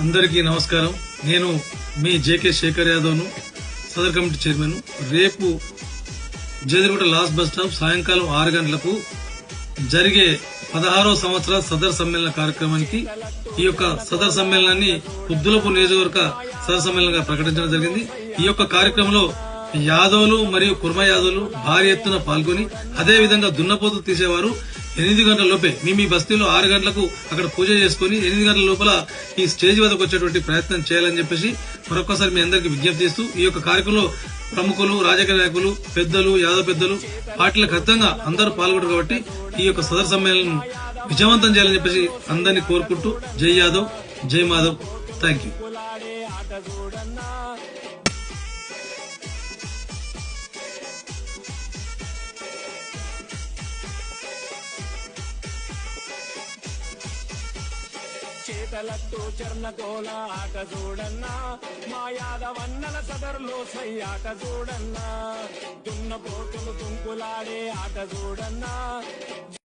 అందరికీ నమస్కారం. నేను మీ జేకే శేఖర్ యాదవ్ను, సదర్ కమిటీ చైర్మన్. రేపు జేదిరిగుట్ట లాస్ట్ బస్ స్టాప్ సాయంకాలం 6 గంటలకు జరిగే 16వ సంవత్సర సదర్ సమ్మేళన కార్యక్రమానికి ఈ యొక్క సదర్ సమ్మేళనాన్ని కుద్దులపూర్ నియోజకవర్గ సదర్ సమ్మేళనంగా ప్రకటించడం జరిగింది. ఈ యొక్క కార్యక్రమంలో యాదవులు మరియు కుర్మ యాదవులు భారీ ఎత్తున పాల్గొని అదేవిధంగా దున్నపోతు తీసేవారు 8 గంటల లోపే మీ బస్తీలో 6 గంటలకు అక్కడ పూజ చేసుకుని 8 గంటల లోపల ఈ స్టేజ్ వద్దకు వచ్చేటువంటి ప్రయత్నం చేయాలని చెప్పేసి మరొకసారి మీ అందరికీ విజ్ఞప్తి చేస్తూ ఈ యొక్క కార్యక్రమంలో ప్రముఖులు, రాజకీయ నాయకులు, పెద్దలు, యాదవ్ పెద్దలు, పార్టీలకు అర్థంగా అందరూ పాల్గొంటారు కాబట్టి ఈ యొక్క సదర్ సమ్మేళనం విజయవంతం చేయాలని చెప్పేసి అందరినీ కోరుకుంటూ జై యాదవ్, జై మాధవ్. Thank you. చేతలట్టు చర్ణకోల ఆట చూడన్నా, మా యాదవన్నల సదరులో సై ఆట చూడన్నా, దున్నపోతులు దుంకులాడే ఆట చూడన్నా.